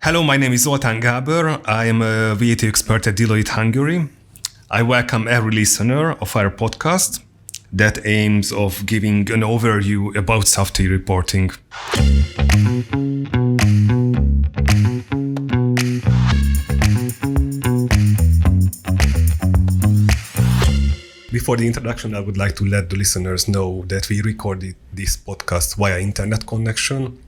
Hello, my name is Zoltán Gábor. I am a VAT expert at Deloitte Hungary. I welcome every listener of our podcast that aims of giving an overview about Softee reporting. Before the introduction, I would like to let the listeners know that we recorded this podcast via internet connection.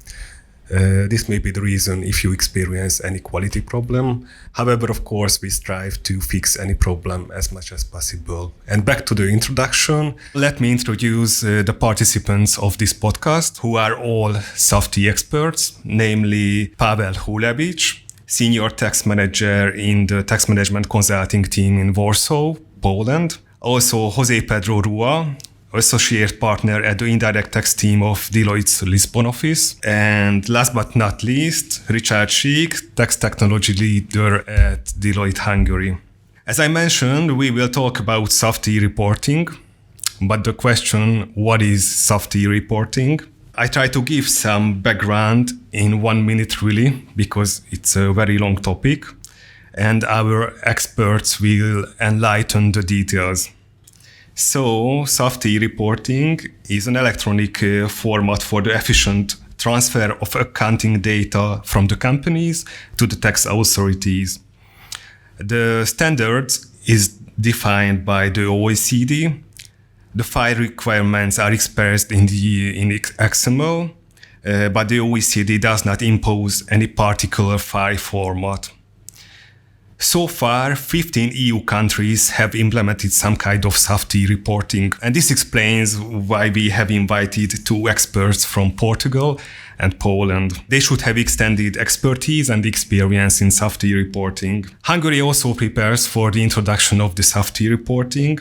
This may be the reason if you experience any quality problem. However, of course, we strive to fix any problem as much as possible. And back to the introduction, let me introduce the participants of this podcast, who are all Softee experts, namely Pavel Hulevic, Senior Tax Manager in the Tax Management Consulting Team in Warsaw, Poland. Also, José Pedro Rua, Associate Partner at the Indirect Tax Team of Deloitte's Lisbon office. And last but not least, Richard Schick, Tax Technology Leader at Deloitte Hungary. As I mentioned, we will talk about Softee reporting. But the question, what is Softee reporting? I try to give some background in 1 minute really, because it's a very long topic. And our experts will enlighten the details. So, Softee reporting is an electronic format for the efficient transfer of accounting data from the companies to the tax authorities. The standard is defined by the OECD. The file requirements are expressed in XML, but the OECD does not impose any particular file format. So far, 15 EU countries have implemented some kind of Softee reporting, and this explains why we have invited 2 experts from Portugal and Poland. They should have extended expertise and experience in Softee reporting. Hungary also prepares for the introduction of the Softee reporting.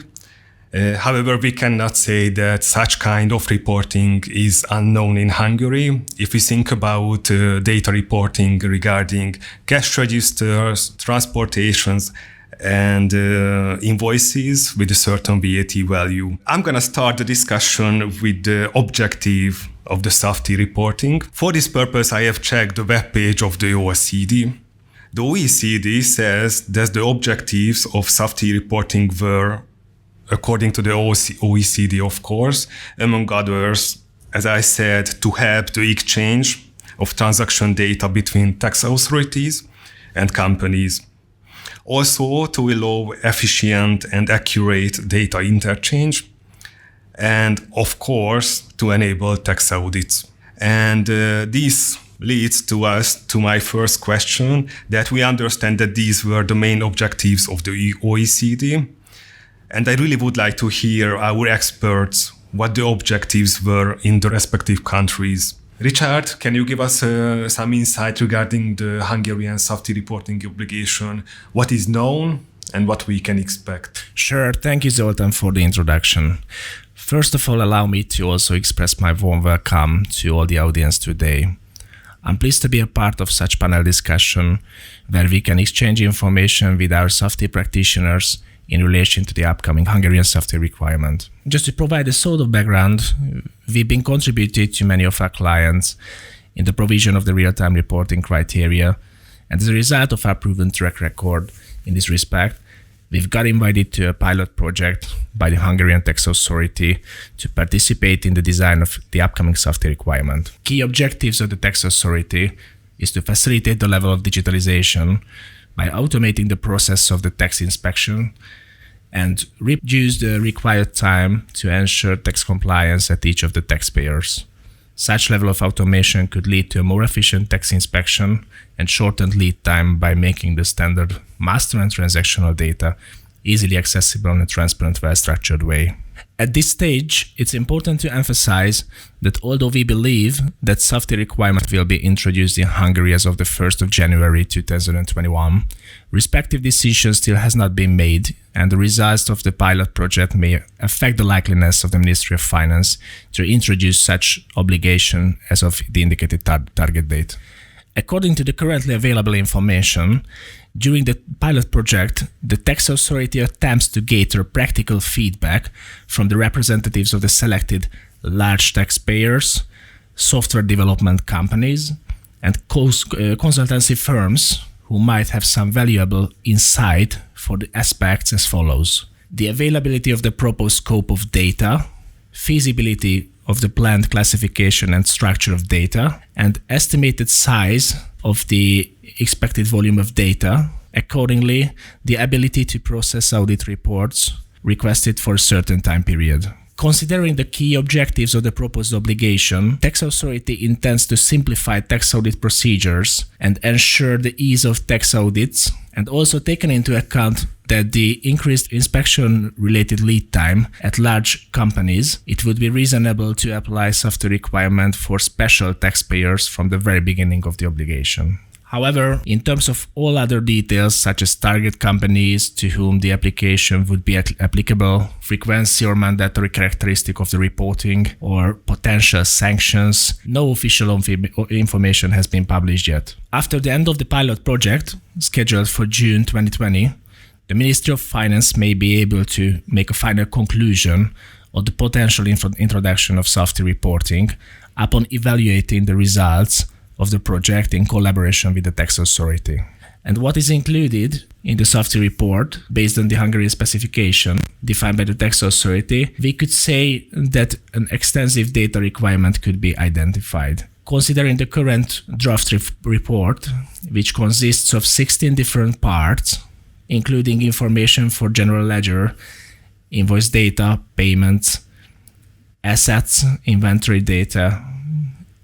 However, we cannot say that such kind of reporting is unknown in Hungary. If we think about data reporting regarding cash registers, transportations, and invoices with a certain VAT value. I'm going to start the discussion with the objective of the Softee reporting. For this purpose, I have checked the webpage of the OECD. The OECD says that the objectives of Softee reporting were, according to the OECD, of course, among others, as I said, to help the exchange of transaction data between tax authorities and companies. Also, to allow efficient and accurate data interchange. And, of course, to enable tax audits. And this leads to my first question, that we understand that these were the main objectives of the OECD. And I really would like to hear our experts what the objectives were in the respective countries. Richard, can you give us some insight regarding the Hungarian Softee reporting obligation? What is known and what we can expect? Sure. Thank you, Zoltán, for the introduction. First of all, allow me to also express my warm welcome to all the audience today. I'm pleased to be a part of such panel discussion where we can exchange information with our Softee practitioners in relation to the upcoming Hungarian Softee requirement. Just to provide a sort of background, we've been contributed to many of our clients in the provision of the real-time reporting criteria, and as a result of our proven track record in this respect, we've got invited to a pilot project by the Hungarian Tax Authority to participate in the design of the upcoming Softee requirement. Key objectives of the Tax Authority is to facilitate the level of digitalization by automating the process of the tax inspection and reduce the required time to ensure tax compliance at each of the taxpayers. Such level of automation could lead to a more efficient tax inspection and shortened lead time by making the standard master and transactional data easily accessible in a transparent, well-structured way. At this stage, it's important to emphasize that although we believe that Softee requirement will be introduced in Hungary as of the 1st of January 2021, respective decision still has not been made, and the results of the pilot project may affect the likeliness of the Ministry of Finance to introduce such obligation as of the indicated target date. According to the currently available information, during the pilot project, the tax authority attempts to gather practical feedback from the representatives of the selected large taxpayers, software development companies, and consultancy firms who might have some valuable insight for the aspects as follows: the availability of the proposed scope of data, feasibility of the planned classification and structure of data, and estimated size of the expected volume of data. Accordingly, the ability to process audit reports requested for a certain time period. Considering the key objectives of the proposed obligation, tax authority intends to simplify tax audit procedures and ensure the ease of tax audits, and also taken into account that the increased inspection-related lead time at large companies, it would be reasonable to apply Softee requirement for special taxpayers from the very beginning of the obligation. However, in terms of all other details, such as target companies to whom the application would be applicable, frequency or mandatory characteristic of the reporting, or potential sanctions, no official information has been published yet. After the end of the pilot project, scheduled for June 2020, the Ministry of Finance may be able to make a final conclusion on the potential introduction of Softee reporting upon evaluating the results of the project in collaboration with the tax authority. And what is included in the Softee report, based on the Hungarian specification defined by the tax authority, we could say that an extensive data requirement could be identified. Considering the current draft report, which consists of 16 different parts, including information for general ledger, invoice data, payments, assets, inventory data,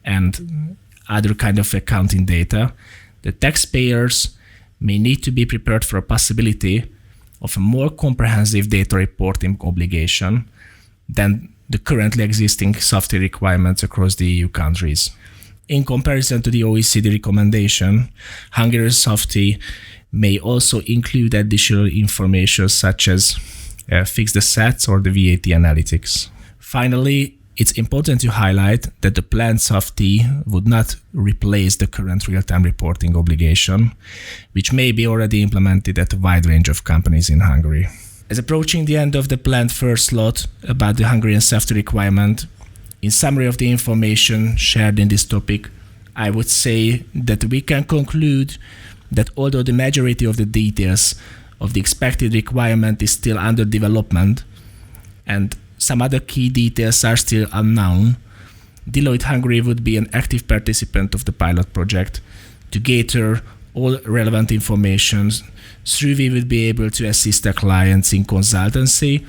and other kind of accounting data, the taxpayers may need to be prepared for a possibility of a more comprehensive data reporting obligation than the currently existing Softee requirements across the EU countries. In comparison to the OECD recommendation, Hungary's Softee may also include additional information such as fixed assets or the VAT analytics. Finally, it's important to highlight that the planned Softee would not replace the current real-time reporting obligation, which may be already implemented at a wide range of companies in Hungary. As approaching the end of the planned first lot about the Hungarian Softee requirement, in summary of the information shared in this topic, I would say that we can conclude that although the majority of the details of the expected requirement is still under development and some other key details are still unknown, Deloitte Hungary would be an active participant of the pilot project to gather all relevant information. Through we would be able to assist our clients in consultancy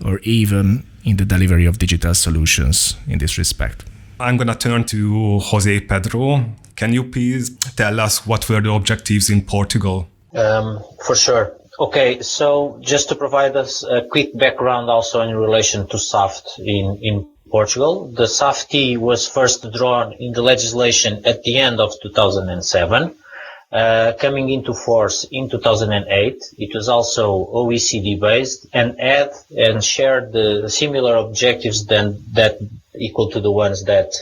or even in the delivery of digital solutions in this respect. I'm going to turn to Jose Pedro. Can you please tell us what were the objectives in Portugal? For sure. Okay, so just to provide us a quick background also in relation to SAF-T in Portugal. The SAF-T was first drawn in the legislation at the end of 2007, coming into force in 2008. It was also OECD based and had and shared the similar objectives that equal to the ones that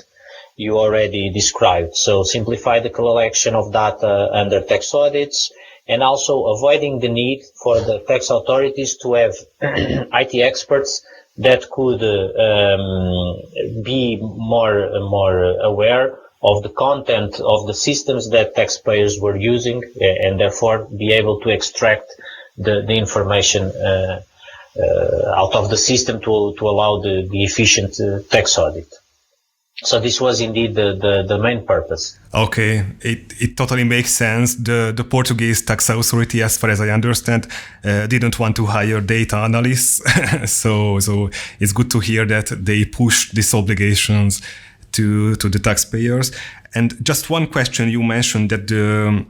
you already described. So simplify the collection of data under tax audits, and also avoiding the need for the tax authorities to have IT experts that could be more aware of the content of the systems that taxpayers were using, and therefore be able to extract the information out of the system to allow the efficient tax audit. So this was indeed the main purpose. Okay, it totally makes sense. The Portuguese tax authority, as far as I understand, didn't want to hire data analysts. so it's good to hear that they push these obligations to the taxpayers. And just one question, you mentioned that the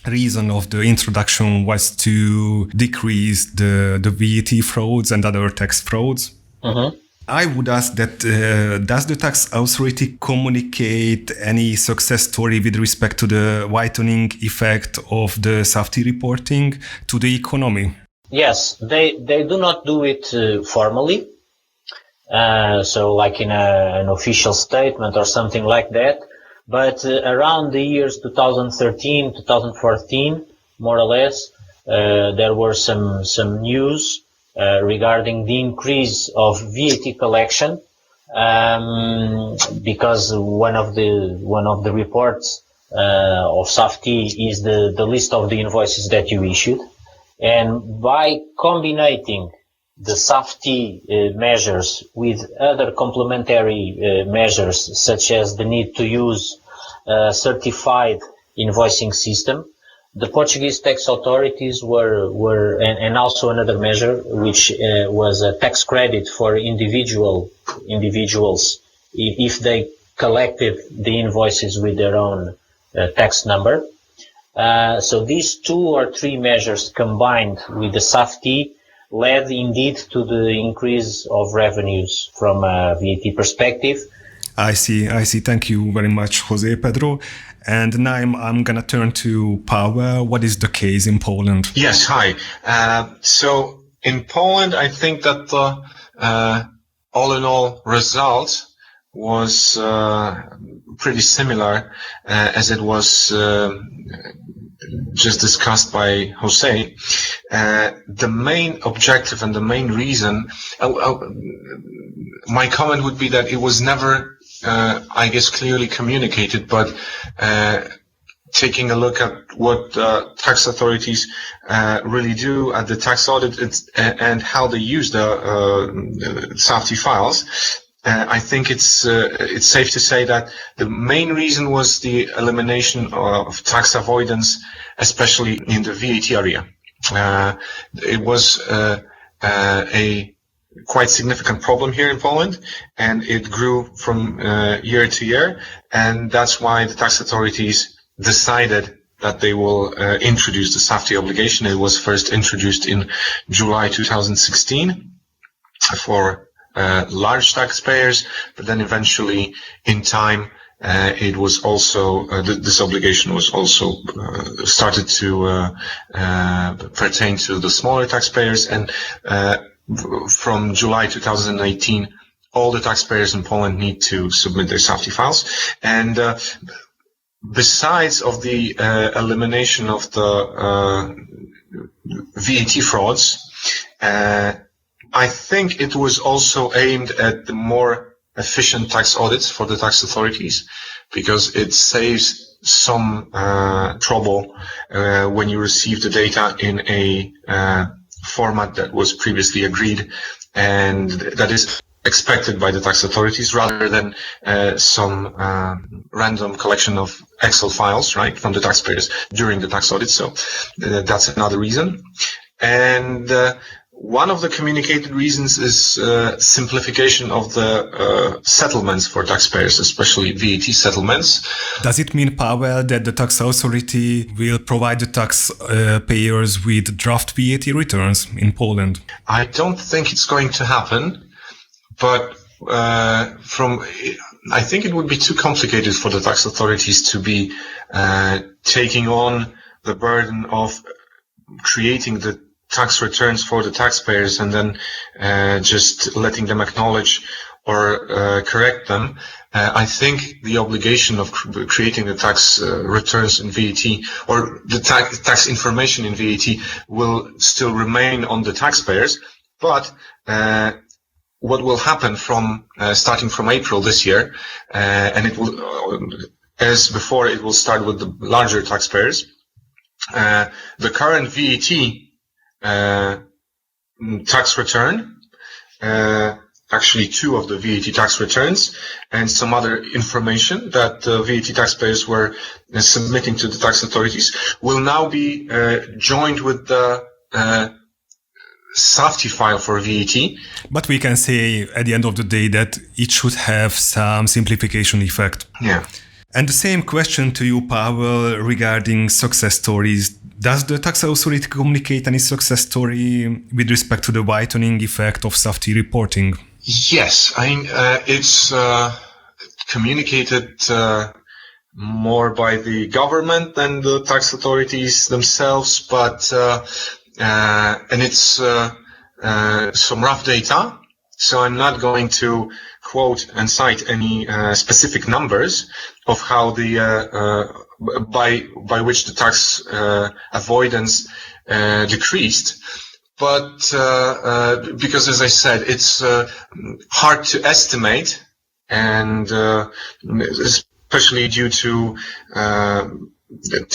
reason of the introduction was to decrease the VAT frauds and other tax frauds. Mm-hmm. I would ask that, does the tax authority communicate any success story with respect to the whitening effect of the Softee reporting to the economy? Yes, they do not do it formally. So like in an official statement or something like that. But around the years 2013, 2014, more or less, there were some news regarding the increase of VAT collection, because one of the reports of Softee is the list of the invoices that you issued. And by combining the Softee measures with other complementary measures, such as the need to use a certified invoicing system, the Portuguese tax authorities were and also another measure, which was a tax credit for individuals if they collected the invoices with their own tax number. So these 2 or 3 measures combined with the Softee led indeed to the increase of revenues from a VAT perspective. I see. Thank you very much, Jose Pedro. And now I'm going to turn to Paweł. What is the case in Poland? Yes, hi. So in Poland, I think that the all in all result was pretty similar as it was just discussed by Jose. The main objective and the main reason, my comment would be that it was never I guess clearly communicated, but taking a look at what tax authorities really do at the tax audit and how they use the Softy files, I think it's safe to say that the main reason was the elimination of tax avoidance, especially in the VAT area. It was a quite significant problem here in Poland, and it grew from year to year, and that's why the tax authorities decided that they will introduce the Softy obligation. It was first introduced in July 2016 for large taxpayers, but then eventually in time it was also this obligation was also started to pertain to the smaller taxpayers, and from July 2018, all the taxpayers in Poland need to submit their Softy files. And besides of the elimination of the VAT frauds, I think it was also aimed at the more efficient tax audits for the tax authorities, because it saves some trouble when you receive the data in a format that was previously agreed and that is expected by the tax authorities, rather than some random collection of Excel files, right, from the taxpayers during the tax audit. So that's another reason. And one of the communicated reasons is simplification of the settlements for taxpayers, especially VAT settlements. Does it mean, Paweł, that the tax authority will provide the tax payers with draft VAT returns in Poland? I don't think it's going to happen, but I think it would be too complicated for the tax authorities to be taking on the burden of creating the tax returns for the taxpayers and then just letting them acknowledge or correct them. I think the obligation of creating the tax returns in VAT or the tax information in VAT will still remain on the taxpayers, but what will happen from starting from April this year, and it will, as before, it will start with the larger taxpayers. The current VAT tax return, actually 2 of the VAT tax returns and some other information that VAT taxpayers were submitting to the tax authorities will now be joined with the Softy file for VAT. But we can say at the end of the day that it should have some simplification effect. Yeah. And the same question to you, Paweł, regarding success stories. Does the tax authority communicate any success story with respect to the whitening effect of Softy reporting? Yes, it's communicated more by the government than the tax authorities themselves, but and it's some rough data. So I'm not going to quote and cite any specific numbers of how the by which the tax avoidance decreased, but because, as I said, it's hard to estimate, and especially due to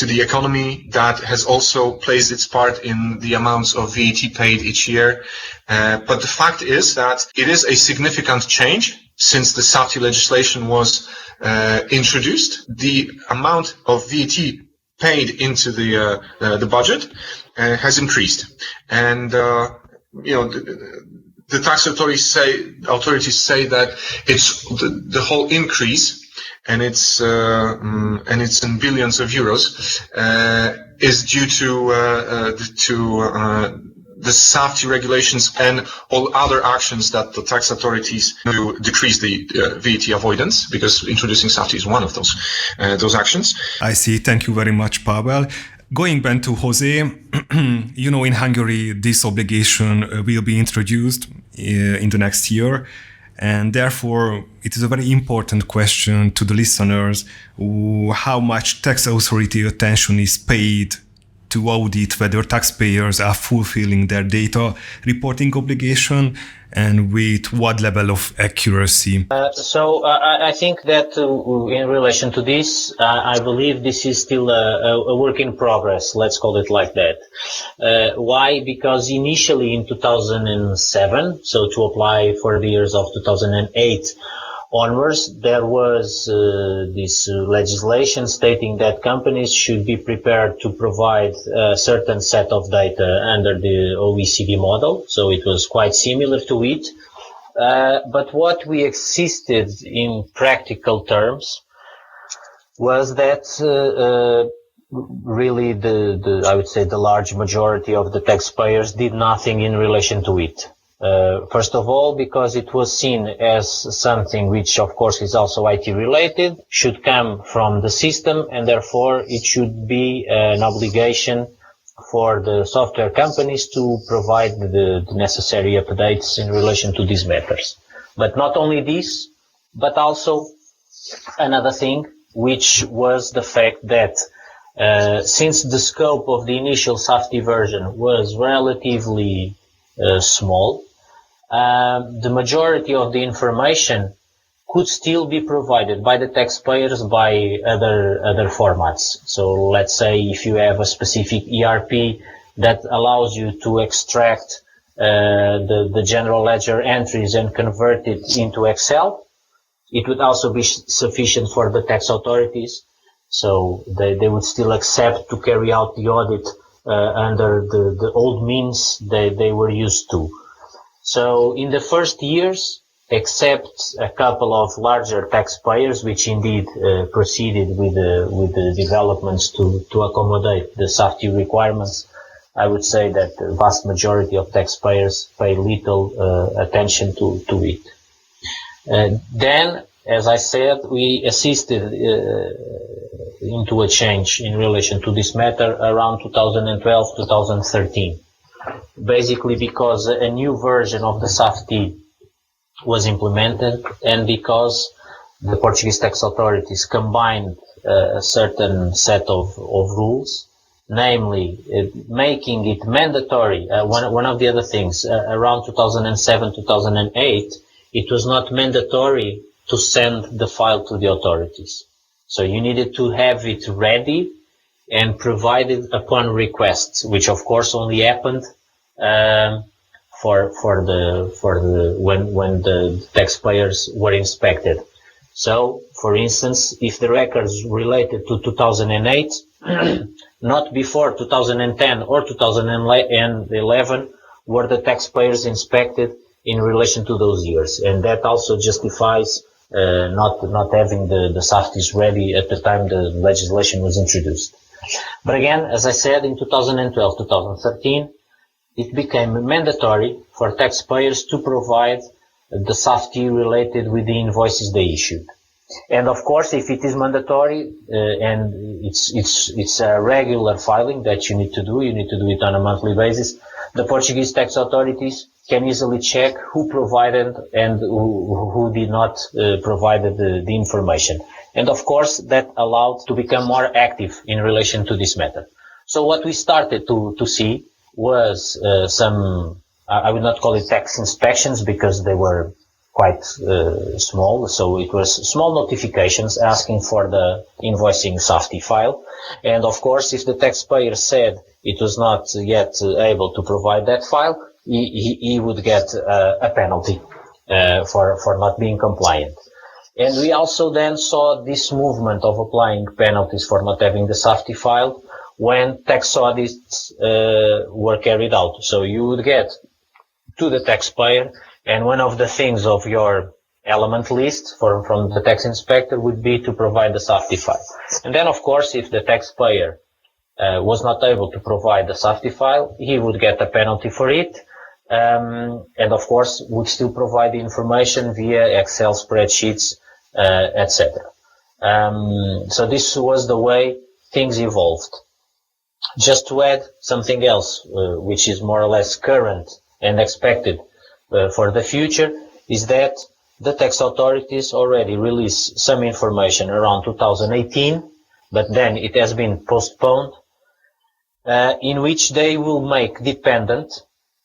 the economy that has also plays its part in the amounts of VAT paid each year. But the fact is that it is a significant change since the Softy legislation was introduced. The amount of VAT paid into the budget has increased, and the tax authorities say that it's the whole increase, and it's in billions of euros, is due to the Softy regulations and all other actions that the tax authorities do to decrease the VAT avoidance, because introducing Softy is one of those actions. I see. Thank you very much, Pavel. Going back to Jose, in Hungary, this obligation will be introduced in the next year. And therefore, it is a very important question to the listeners how much tax authority attention is paid to audit whether taxpayers are fulfilling their data reporting obligation and with what level of accuracy. So I think that in relation to this, I believe this is still a work in progress, let's call it like that. Why? Because initially in 2007, so to apply for the years of 2008 onwards, there was this legislation stating that companies should be prepared to provide a certain set of data under the OECD model. So it was quite similar to it. But what we existed in practical terms was that really I would say the large majority of the taxpayers did nothing in relation to it. First of all, because it was seen as something which, of course, is also IT related, should come from the system, and therefore it should be an obligation for the software companies to provide the necessary updates in relation to these matters. But not only this, but also another thing, which was the fact that since the scope of the initial Softy version was relatively small, the majority of the information could still be provided by the taxpayers by other formats. So let's say if you have a specific ERP that allows you to extract the general ledger entries and convert it into Excel, it would also be sufficient for the tax authorities. So they would still accept to carry out the audit under the old means they were used to. So in the first years, except a couple of larger taxpayers, which indeed proceeded with the developments to accommodate the Softy requirements, I would say that the vast majority of taxpayers pay little attention to it. Then, as I said, we assisted into a change in relation to this matter around 2012-2013. Basically because a new version of the Softy was implemented, and because the Portuguese tax authorities combined a certain set of rules, namely making it mandatory. One of the other things, around 2007-2008, it was not mandatory to send the file to the authorities. So you needed to have it ready and provided upon request, which of course only happened when the taxpayers were inspected. So, for instance, if the records related to 2008, not before 2010 or 2011 were the taxpayers inspected in relation to those years, and that also justifies not having the Softies ready at the time the legislation was introduced. But again, as I said, in 2012-2013, it became mandatory for taxpayers to provide the Softy related with the invoices they issued. And of course, if it is mandatory and it's a regular filing that you need to do it on a monthly basis, the Portuguese tax authorities can easily check who provided and who did not provide the information. And of course, that allowed to become more active in relation to this matter. So what we started to see was some, I would not call it tax inspections because they were quite small, so it was small notifications asking for the invoicing Softy file. And of course, if the taxpayer said it was not yet able to provide that file, he would get a penalty for not being compliant. And we also then saw this movement of applying penalties for not having the Softy file when tax audits were carried out. So you would get to the taxpayer, and one of the things of your element list from the tax inspector would be to provide the Softy file. And then, of course, if the taxpayer was not able to provide the Softy file, he would get a penalty for it, and of course would still provide the information via Excel spreadsheets, etc. So this was the way things evolved. Just to add something else, which is more or less current and expected for the future, is that the tax authorities already released some information around 2018, but then it has been postponed, in which they will make dependent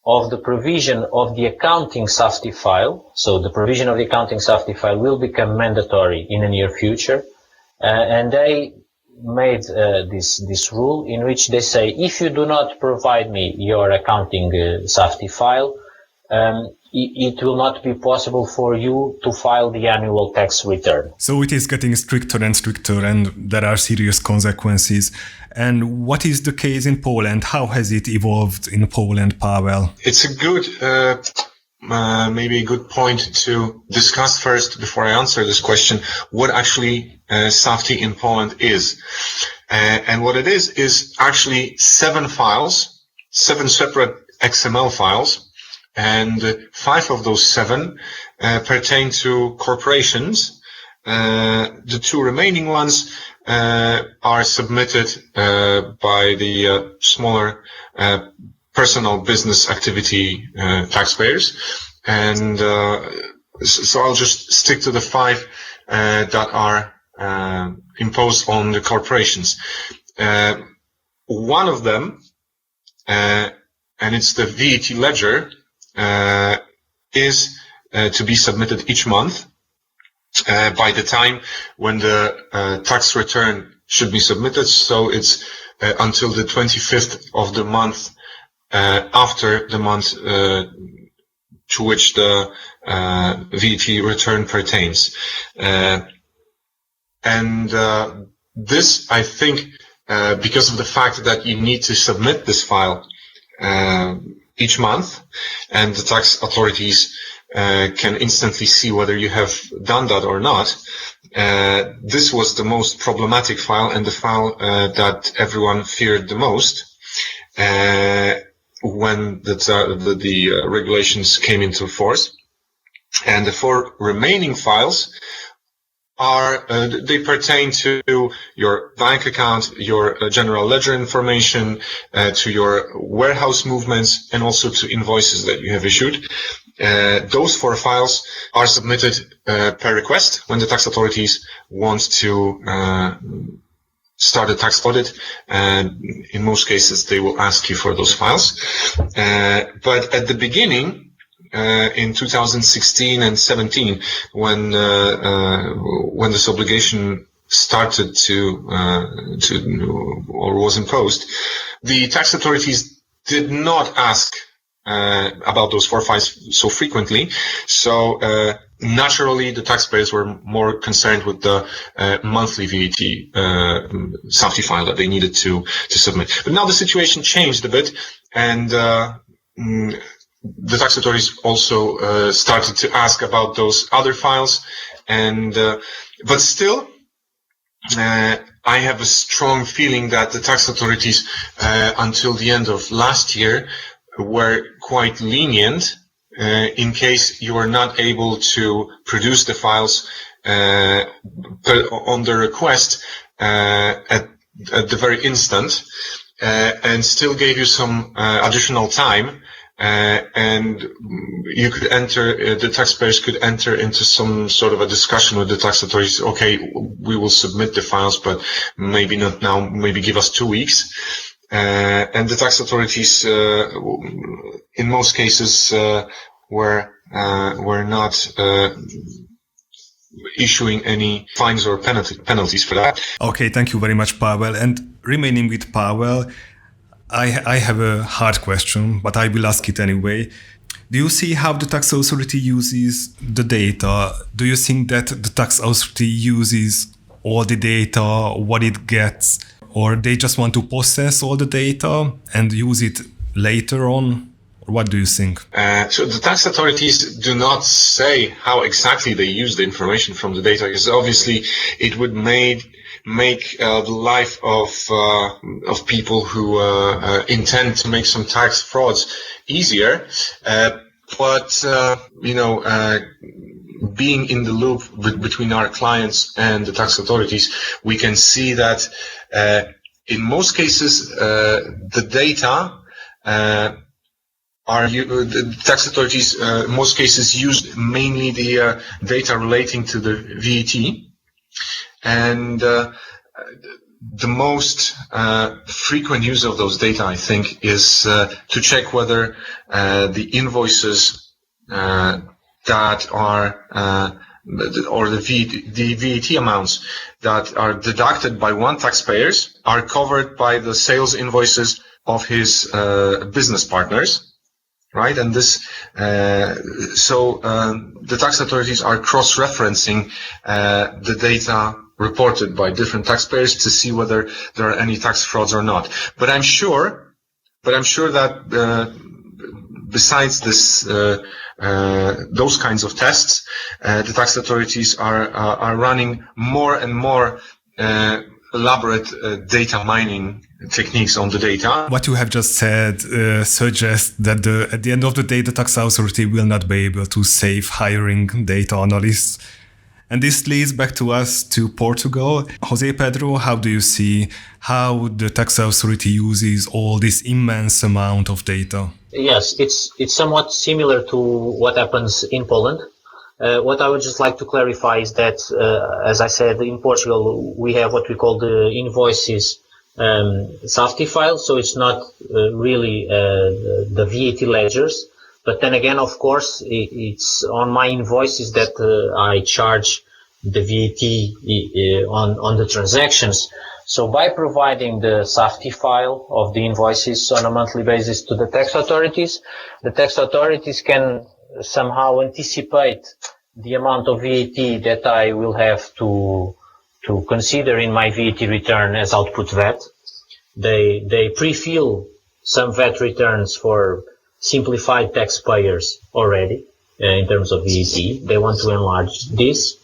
of the provision of the accounting Softy file. So the provision of the accounting Softy file will become mandatory in the near future, and they made this rule in which they say, if you do not provide me your accounting Softy file, it will not be possible for you to file the annual tax return. So it is getting stricter and stricter, and there are serious consequences. And what is the case in Poland? How has it evolved in Poland, Pavel? It's a good, maybe a good point to discuss first before I answer this question, what actually Softy in Poland is. And what it is actually 7 files, 7 separate XML files, and 5 of those 7 pertain to corporations. The 2 remaining ones are submitted by the smaller personal business activity taxpayers. And so I'll just stick to the 5 that are imposed on the corporations. One of them, and it's the VAT ledger, is to be submitted each month by the time when the tax return should be submitted. So it's until the 25th of the month after the month to which the VAT return pertains. And this, I think, because of the fact that you need to submit this file each month, and the tax authorities can instantly see whether you have done that or not. This was the most problematic file, and the file that everyone feared the most when the regulations came into force. And the 4 remaining files are they pertain to your bank account, your general ledger information, to your warehouse movements, and also to invoices that you have issued. Those 4 files are submitted per request when the tax authorities want to start a tax audit, and in most cases they will ask you for those files. But at the beginning, in 2016 and 17, when this obligation started to or was imposed, the tax authorities did not ask about those 4 files so frequently. So naturally, the taxpayers were more concerned with the monthly VAT Softy file that they needed to submit. But now the situation changed a bit, and the tax authorities also started to ask about those other files, and but still, I have a strong feeling that the tax authorities, until the end of last year, were quite lenient in case you are not able to produce the files on the request at the very instant, and still gave you some additional time. And you could the taxpayers could enter into some sort of a discussion with the tax authorities. Okay, we will submit the files, but maybe not now, maybe give us 2 weeks. And the tax authorities, in most cases, were not issuing any fines or penalties for that. Okay, thank you very much, Pavel. And remaining with Pavel, I have a hard question, but I will ask it anyway. Do you see how the tax authority uses the data? Do you think that the tax authority uses all the data, what it gets, or they just want to process all the data and use it later on? What do you think? So the tax authorities do not say how exactly they use the information from the data, because obviously it would make the life of people who intend to make some tax frauds easier. But being in the loop between our clients and the tax authorities, we can see that in most cases the data the tax authorities in most cases use mainly the data relating to the VAT, and the most frequent use of those data, I think, is to check whether the invoices that are or the VAT amounts that are deducted by one taxpayers are covered by the sales invoices of his business partners. Right, and this, the tax authorities are cross-referencing the data reported by different taxpayers to see whether there are any tax frauds or not. But I'm sure that besides this, those kinds of tests, the tax authorities are running more and more elaborate data mining techniques on the data. What you have just said suggests that at the end of the day, the tax authority will not be able to save hiring data analysts. And this leads back to us to Portugal. José Pedro, how do you see how the tax authority uses all this immense amount of data? Yes, it's somewhat similar to what happens in Poland. What I would just like to clarify is that, as I said, in Portugal, we have what we call the invoices Softy file, so it's not really the VAT ledgers. But then again, of course, it's on my invoices that I charge the VAT on the transactions. So by providing the Softy file of the invoices on a monthly basis to the tax authorities can somehow anticipate the amount of VAT that I will have to consider in my VAT return as output VAT. They pre-fill some VAT returns for simplified taxpayers already in terms of VAT. They want to enlarge this,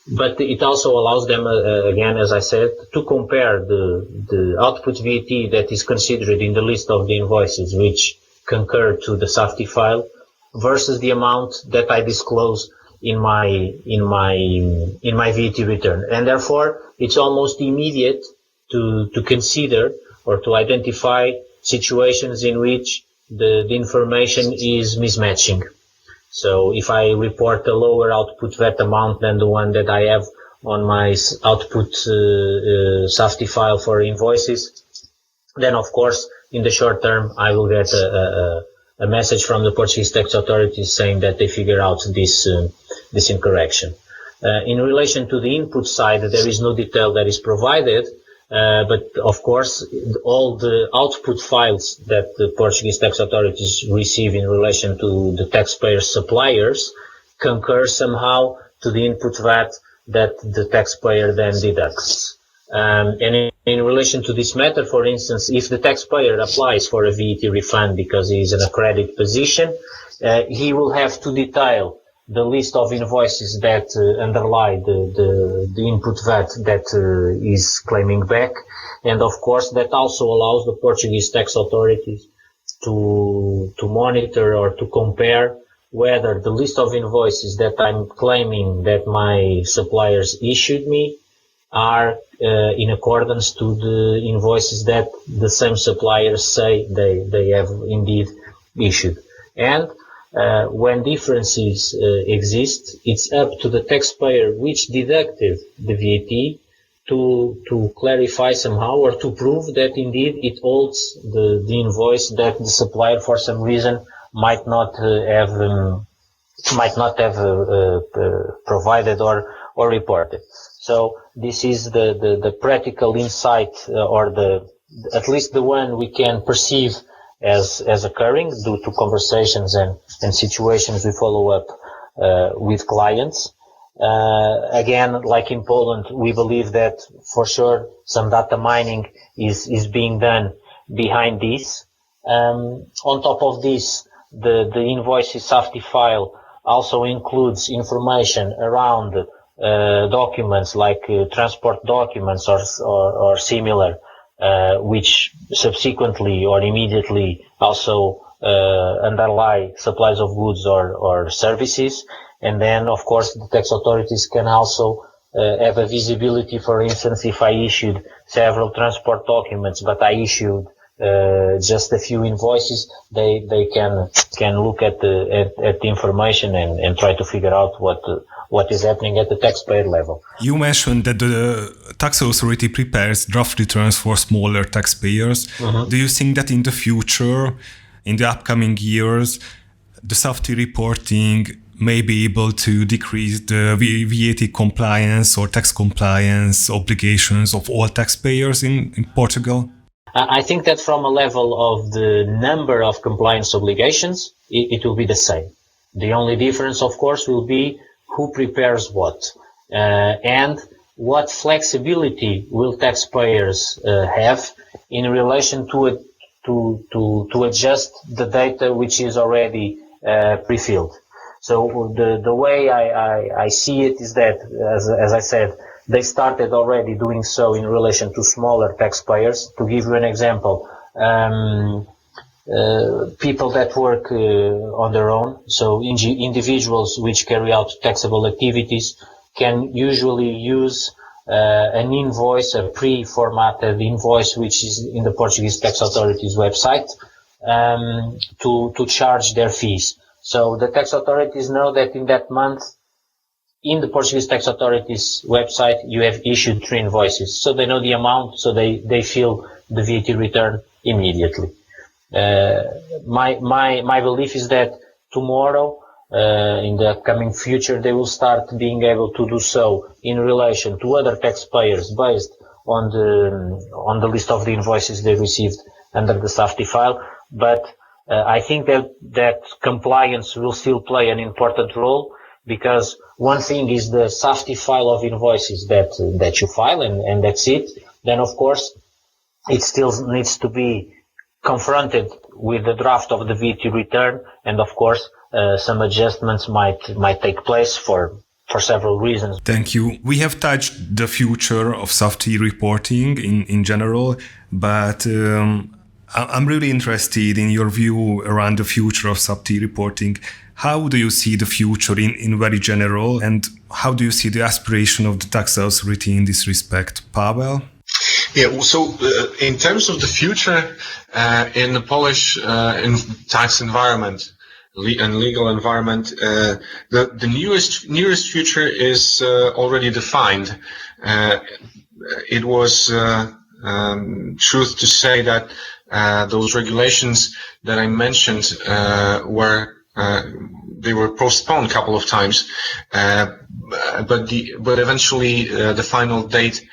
but it also allows them, again, as I said, to compare the output VAT that is considered in the list of the invoices which concur to the Softy file versus the amount that I disclose in my VAT return, and therefore it's almost immediate to consider or to identify situations in which the information is mismatching. So if I report a lower output VAT amount than the one that I have on my output Softy file for invoices, then of course in the short term I will get a message from the Portuguese tax authorities saying that they figure out this incorrection. In relation to the input side, there is no detail that is provided, but of course all the output files that the Portuguese tax authorities receive in relation to the taxpayer suppliers concur somehow to the input VAT that the taxpayer then deducts. And in relation to this matter, for instance, if the taxpayer applies for a VAT refund because he is in a credit position, he will have to detail the list of invoices that underlie the input VAT that is claiming back. And of course, that also allows the Portuguese tax authorities to monitor or to compare whether the list of invoices that I'm claiming that my suppliers issued me are in accordance to the invoices that the same suppliers say they have indeed issued. And when differences exist, it's up to the taxpayer which deducted the VAT to clarify somehow or to prove that indeed it holds the invoice that the supplier for some reason might not have might not have provided or reported. So this is the practical insight, or at least the one we can perceive as occurring due to conversations and situations we follow up with clients. Again, like in Poland, we believe that for sure some data mining is being done behind this. On top of this, the invoices Softy file also includes information around documents like transport documents or similar, which subsequently or immediately also underlie supplies of goods or services. And then, of course, the tax authorities can also have a visibility. For instance, if I issued several transport documents, but I issued just a few invoices, they can look at the information and try to figure out what is happening at the taxpayer level. You mentioned that the tax authority prepares draft returns for smaller taxpayers. Mm-hmm. Do you think that in the future, in the upcoming years, the Softy reporting may be able to decrease the VAT compliance or tax compliance obligations of all taxpayers in Portugal? I think that from a level of the number of compliance obligations, it will be the same. The only difference, of course, will be who prepares what, and what flexibility will taxpayers have in relation to adjust the data which is already pre-filled. So the way I see it is that, as I said, they started already doing so in relation to smaller taxpayers. To give you an example, people that work on their own, so individuals which carry out taxable activities, can usually use an invoice, a pre-formatted invoice, which is in the Portuguese Tax Authority's website, to charge their fees. So the tax authorities know that in that month, in the Portuguese Tax Authority's website, you have issued 3 invoices. So they know the amount, so they fill the VAT return immediately. My belief is that tomorrow, in the upcoming future, they will start being able to do so in relation to other taxpayers based on the list of the invoices they received under the Softy file. But I think that compliance will still play an important role, because one thing is the Softy file of invoices that you file, and that's it. Then, of course, it still needs to be confronted with the draft of the VAT return, and of course, some adjustments might take place for several reasons. Thank you. We have touched the future of Softy reporting in general, but I'm really interested in your view around the future of Softy reporting. How do you see the future in very general, and how do you see the aspiration of the tax authority in this respect? Pavel? Yeah, so in terms of the future in the Polish tax environment and legal environment, the nearest future is already defined. It was truth to say that those regulations that I mentioned they were postponed a couple of times, but eventually the final date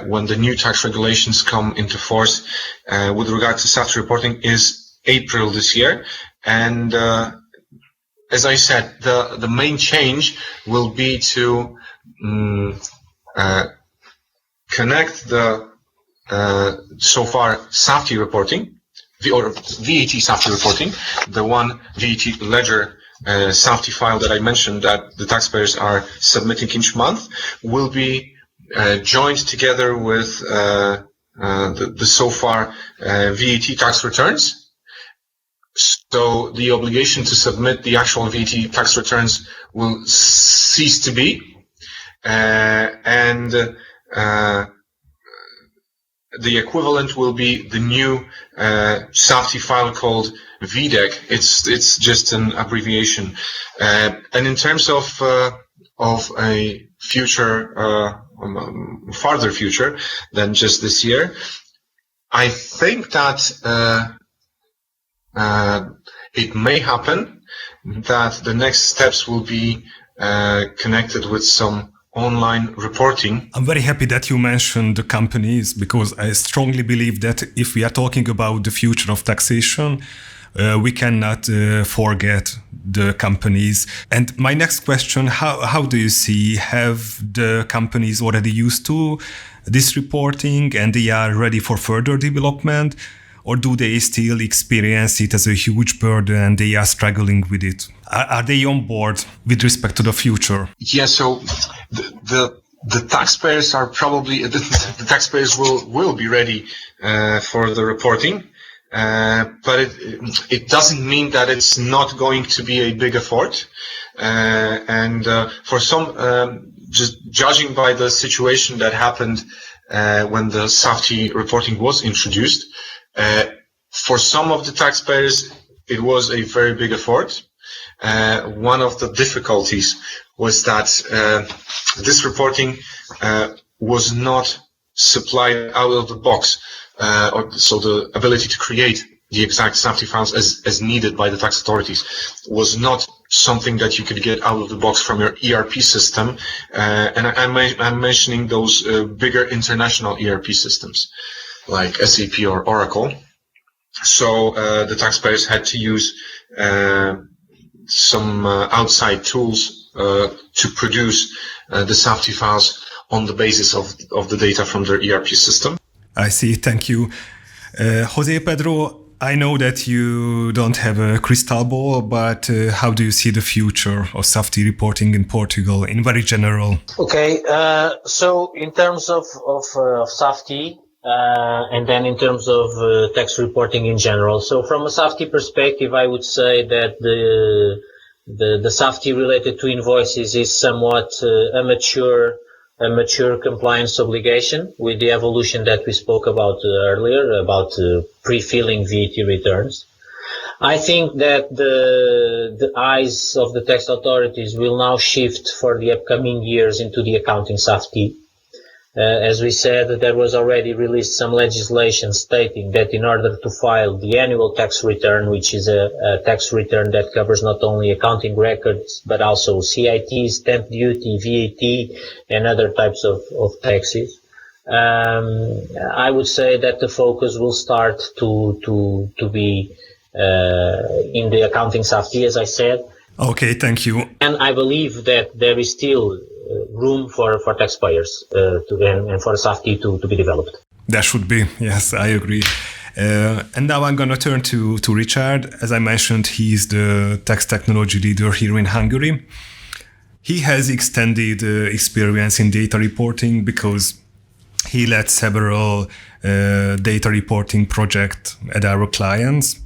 when the new tax regulations come into force with regard to Softy reporting is April this year. And as I said, the main change will be to connect the so far Softy reporting, or VAT Softy reporting, the one VAT ledger Softy file that I mentioned that the taxpayers are submitting each month, will be joined together with the so far VAT tax returns. So the obligation to submit the actual VAT tax returns will cease to be, and the equivalent will be the new Softy file called VDEC. It's just an abbreviation. And in terms of a future, farther future than just this year, I think that it may happen that the next steps will be connected with some online reporting. I'm very happy that you mentioned the companies, because I strongly believe that if we are talking about the future of taxation, we cannot forget the companies. And my next question, how do you see, have the companies already used to this reporting and they are ready for further development? Or do they still experience it as a huge burden and they are struggling with it? Are they on board with respect to the future? Yeah, so the taxpayers are probably, the taxpayers will be ready for the reporting, but it doesn't mean that it's not going to be a big effort. And for some, just judging by the situation that happened when the Softy reporting was introduced, for some of the taxpayers, it was a very big effort. One of the difficulties was that this reporting was not supplied out of the box, so the ability to create the exact Softy files as needed by the tax authorities was not something that you could get out of the box from your ERP system. And I'm mentioning those bigger international ERP systems like SAP or Oracle. So the taxpayers had to use some outside tools to produce the Softy files on the basis of the data from their ERP system. I see, thank you. Jose Pedro, I know that you don't have a crystal ball, but how do you see the future of Softy reporting in Portugal in very general? Okay, so in terms of Softy, and then in terms of tax reporting in general. So from a Softy perspective, I would say that the Softy related to invoices is somewhat a mature compliance obligation with the evolution that we spoke about earlier about pre-filling VAT returns. I think that the eyes of the tax authorities will now shift for the upcoming years into the accounting Softy. As we said, there was already released some legislation stating that in order to file the annual tax return, which is a tax return that covers not only accounting records, but also CIT, stamp duty, VAT, and other types of taxes, I would say that the focus will start to be in the accounting Softy, as I said. Okay, thank you. And I believe that there is still room for taxpayers and for Softy to be developed. There should be, yes, I agree. And now I'm going to turn to Richard. As I mentioned, he's the tax technology leader here in Hungary. He has extended experience in data reporting because he led several data reporting projects at our clients.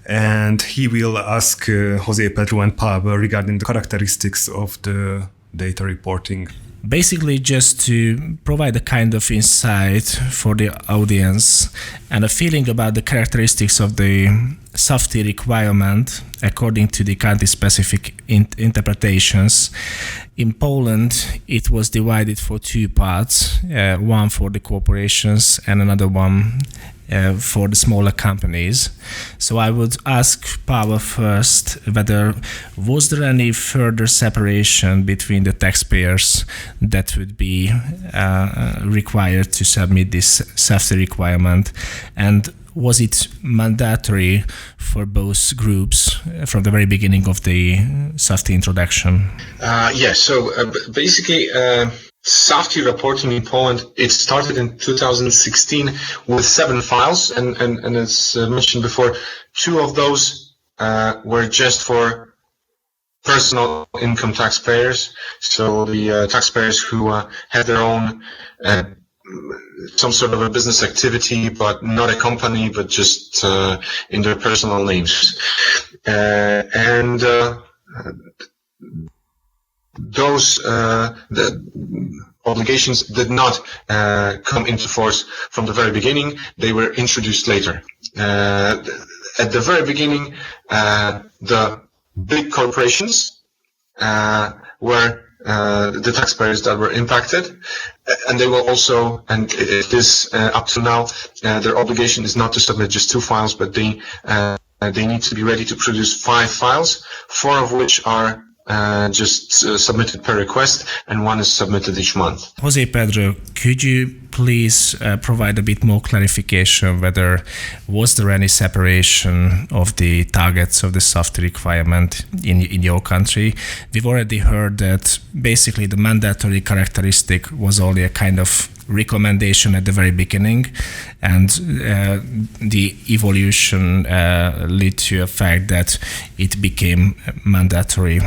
And he will ask Jose Pedro and Pavel regarding the characteristics of the data reporting. Basically, just to provide a kind of insight for the audience and a feeling about the characteristics of the Softy requirement according to the country-specific interpretations. In Poland, it was divided for two parts, one for the corporations and another one for the smaller companies. So I would ask Pavel first whether was there any further separation between the taxpayers that would be required to submit this Softy requirement, and was it mandatory for both groups from the very beginning of the Softy introduction? Yes, so basically Softy reporting in Poland, it started in 2016 with 7 files, and as mentioned before, 2 of those were just for personal income taxpayers, so the taxpayers who had their own some sort of a business activity, but not a company, but just in their personal names. And those the obligations did not come into force from the very beginning. They were introduced later. At the very beginning, the big corporations were the taxpayers that were impacted, and they will also, and it is up to now, their obligation is not to submit just 2 files, but they they need to be ready to produce 5 files, 4 of which are just submitted per request, and 1 is submitted each month. Jose Pedro, could you please provide a bit more clarification whether was there any separation of the targets of the Softee requirement in your country? We've already heard that basically the mandatory characteristic was only a kind of recommendation at the very beginning, and the evolution led to a fact that it became mandatory.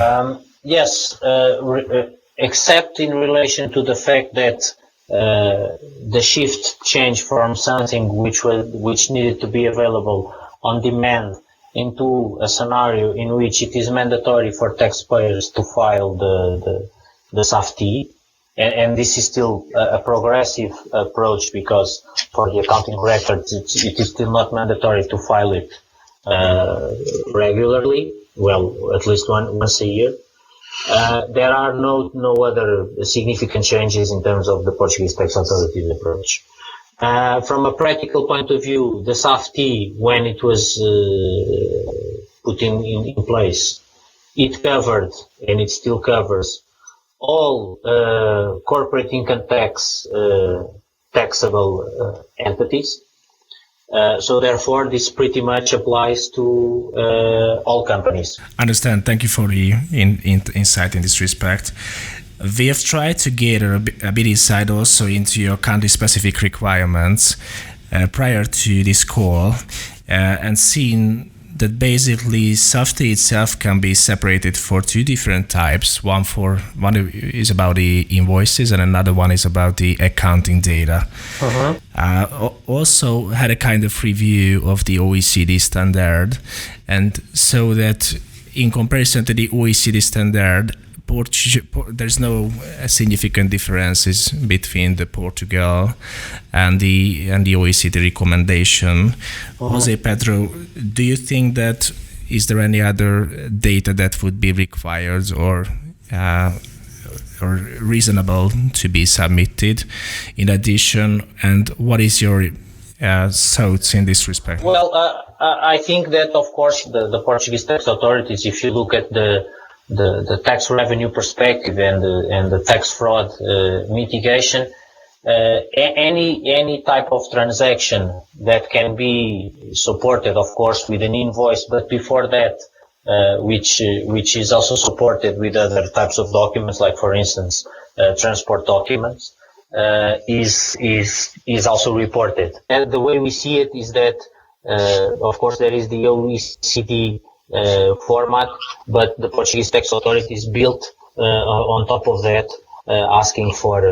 Yes, except in relation to the fact that the shift changed from something which needed to be available on demand into a scenario in which it is mandatory for taxpayers to file the SAF-T. And this is still a progressive approach, because for the accounting records, it is still not mandatory to file it regularly, well, at least once a year. There are no other significant changes in terms of the Portuguese tax authority's approach. From a practical point of view, the SAF-T, when it was put in place, it covered, and it still covers, all corporate income tax taxable entities. So therefore, this pretty much applies to all companies. Understand. Thank you for the insight in this respect. We have tried to gather a bit insight also into your country-specific requirements prior to this call, and seen that basically Softee itself can be separated for 2 different types. One is about the invoices, and another one is about the accounting data. Also had a kind of review of the OECD standard, and so that in comparison to the OECD standard, there's no significant differences between the Portugal and the OECD recommendation. Jose Pedro, do you think that is there any other data that would be required or reasonable to be submitted in addition? And what is your thoughts in this respect? Well, I think that, of course, the Portuguese tax authorities, if you look at the tax revenue perspective and the tax fraud mitigation, any type of transaction that can be supported, of course, with an invoice, but before that, which is also supported with other types of documents, like, for instance, transport documents, is also reported. And the way we see it is that, of course, there is the OECD format, but the Portuguese tax authorities built on top of that, asking for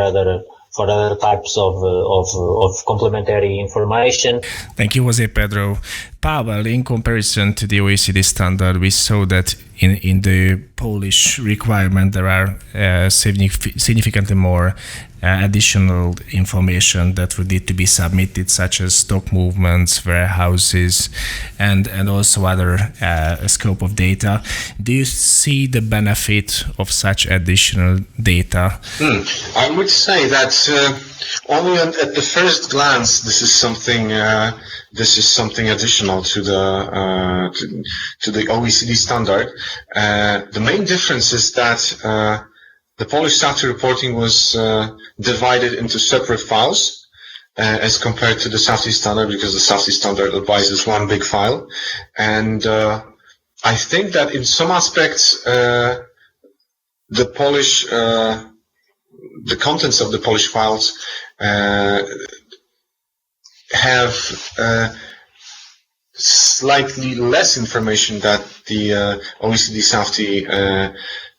other types of complementary information. Thank you, Jose Pedro. Pavel, in comparison to the OECD standard, we saw that in the Polish requirement there are significantly more additional information that would need to be submitted, such as stock movements, warehouses, and also other scope of data. Do you see the benefit of such additional data? I would say that only at the first glance, this is something additional to the OECD standard. The main difference is that the Polish SAF-T reporting was divided into separate files as compared to the SAF-T standard, because the SAF-T standard advises one big file. And I think that in some aspects, the contents of the Polish files have slightly less information that the OECD SAF-T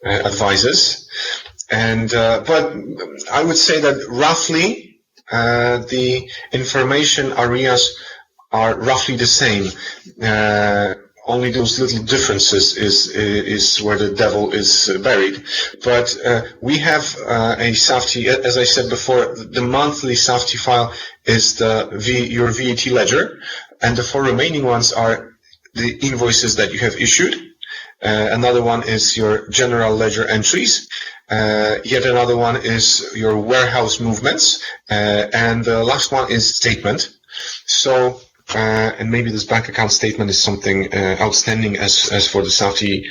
advises. And but I would say that roughly the information areas are roughly the same. Only those little differences is where the devil is buried. But we have a SAF-T, as I said before, the monthly SAF-T file is your VAT ledger, and the 4 remaining ones are the invoices that you have issued. Another one is your general ledger entries. Yet another one is your warehouse movements. And the last one is statement. So and maybe this bank account statement is something outstanding as for the Softee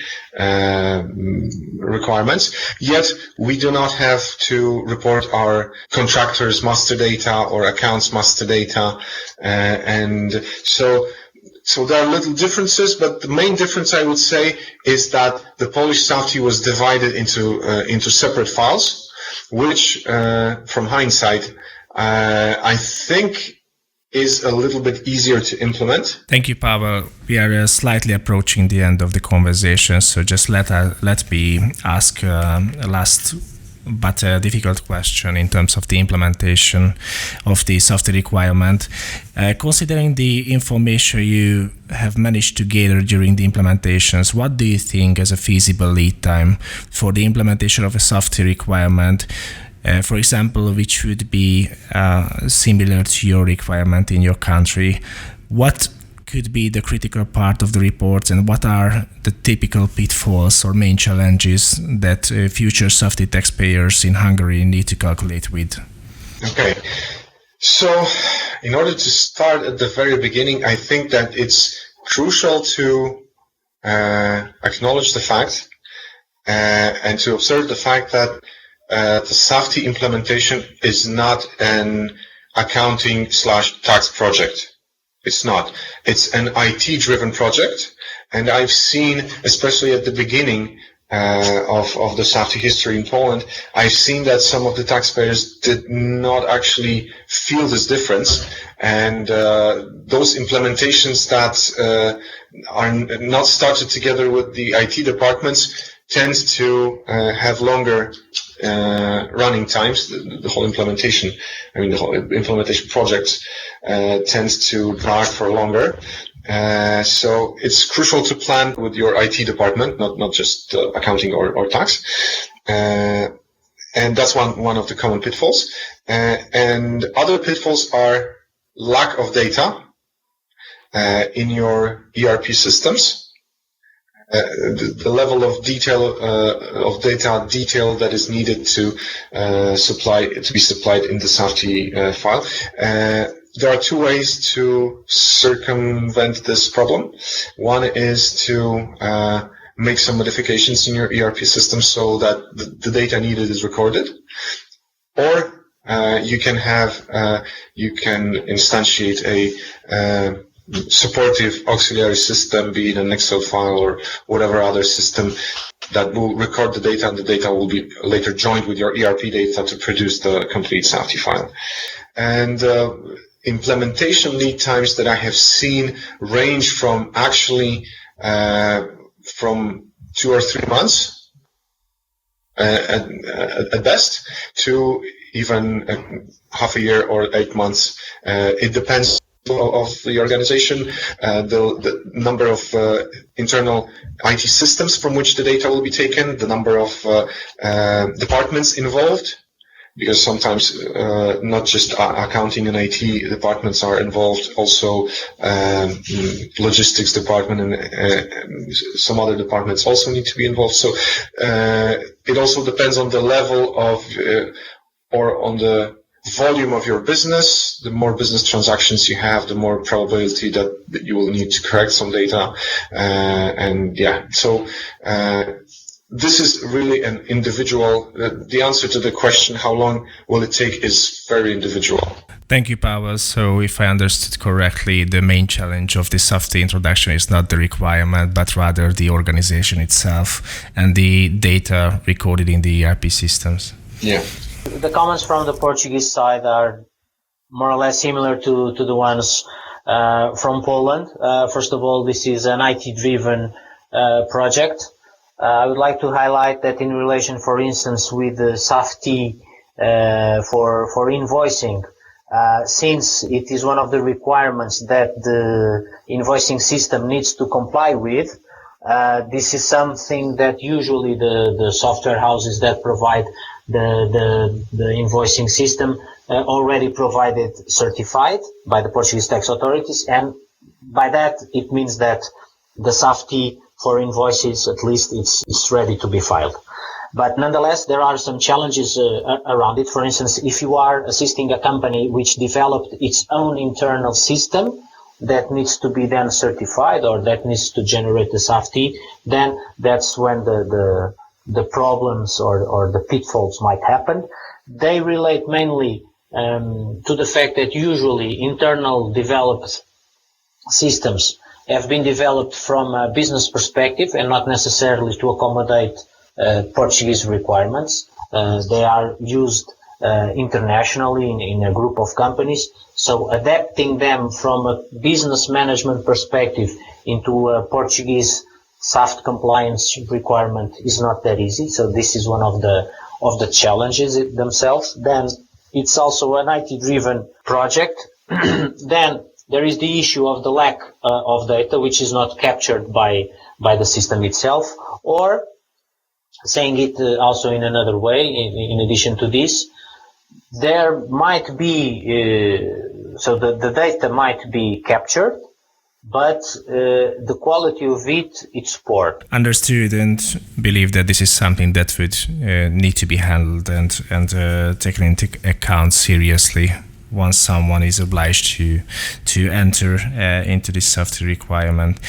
requirements. Yet we do not have to report our contractors' master data or accounts master data, and so there are little differences, but the main difference I would say is that the Polish Softee was divided into separate files, which from hindsight I think is a little bit easier to implement. Thank you, Pavel. We are slightly approaching the end of the conversation, so just let me ask a last but a difficult question in terms of the implementation of the Softee requirement. Considering the information you have managed to gather during the implementations, what do you think is a feasible lead time for the implementation of a Softee requirement? For example, which would be similar to your requirement in your country. What could be the critical part of the reports, and what are the typical pitfalls or main challenges that future Softee taxpayers in Hungary need to calculate with? Okay, so in order to start at the very beginning, I think that it's crucial to acknowledge the fact and to observe the fact that the Softee implementation is not an accounting/tax project. It's not. It's an IT-driven project, and I've seen, especially at the beginning of the Softee history in Poland, I've seen that some of the taxpayers did not actually feel this difference, and those implementations that are not started together with the IT departments tend to have longer running times. The whole implementation, the whole implementation project tends to drag for longer. So it's crucial to plan with your IT department, not just accounting or tax. And that's one of the common pitfalls. And other pitfalls are lack of data in your ERP systems. The level of data detail that is needed to be supplied in the Softee file. There are two ways to circumvent this problem. One is to make some modifications in your ERP system so that the data needed is recorded, or you can instantiate a supportive auxiliary system, be it an Excel file or whatever other system that will record the data, and the data will be later joined with your ERP data to produce the complete Softee file. And implementation lead times that I have seen range from actually from 2 or 3 months at best to even half a year or 8 months. It depends of the organization, the number of internal IT systems from which the data will be taken, the number of departments involved, because sometimes not just accounting and IT departments are involved, also logistics department and some other departments also need to be involved. So it also depends on the level of or on the volume of your business. The more business transactions you have, the more probability that you will need to correct some data. So this is really an individual. The answer to the question, how long will it take, is very individual. Thank you, Pavel. So if I understood correctly, the main challenge of the Softee introduction is not the requirement, but rather the organization itself and the data recorded in the ERP systems. Yeah. The comments from the Portuguese side are more or less similar to the ones from Poland. First of all, this is an IT-driven project. I would like to highlight that in relation, for instance, with the Softee for invoicing, since it is one of the requirements that the invoicing system needs to comply with, this is something that usually the software houses that provide the invoicing system already provided certified by the Portuguese tax authorities, and by that it means that the Softee for invoices, at least it's ready to be filed. But nonetheless, there are some challenges around it. For instance, if you are assisting a company which developed its own internal system, that needs to be then certified or that needs to generate the Softy, then that's when the problems or the pitfalls might happen. They relate mainly to the fact that usually internal developed systems have been developed from a business perspective and not necessarily to accommodate Portuguese requirements. They are used internationally in a group of companies. So adapting them from a business management perspective into a Portuguese SAF-T compliance requirement is not that easy. So this is one of the challenges themselves. Then it's also an IT-driven project. Then there is the issue of the lack of data, which is not captured by the system itself. Or saying it also in another way, in addition to this, there might be, so the data might be captured, but the quality of it's poor. Understood, and believe that this is something that would need to be handled and taken into account seriously once someone is obliged to enter into this Softy requirement.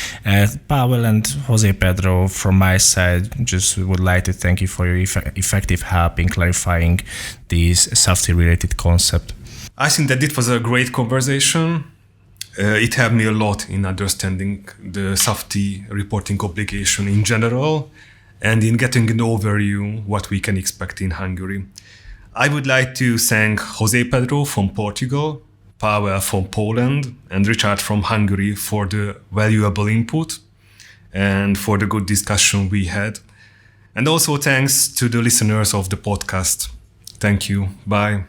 Pavel and Jose Pedro, from my side, just would like to thank you for your effective help in clarifying this Softy related concept. I think that it was a great conversation. It helped me a lot in understanding the Softy reporting obligation in general and in getting an overview what we can expect in Hungary. I would like to thank Jose Pedro from Portugal, Pavel from Poland, and Richard from Hungary for the valuable input and for the good discussion we had. And also thanks to the listeners of the podcast. Thank you. Bye.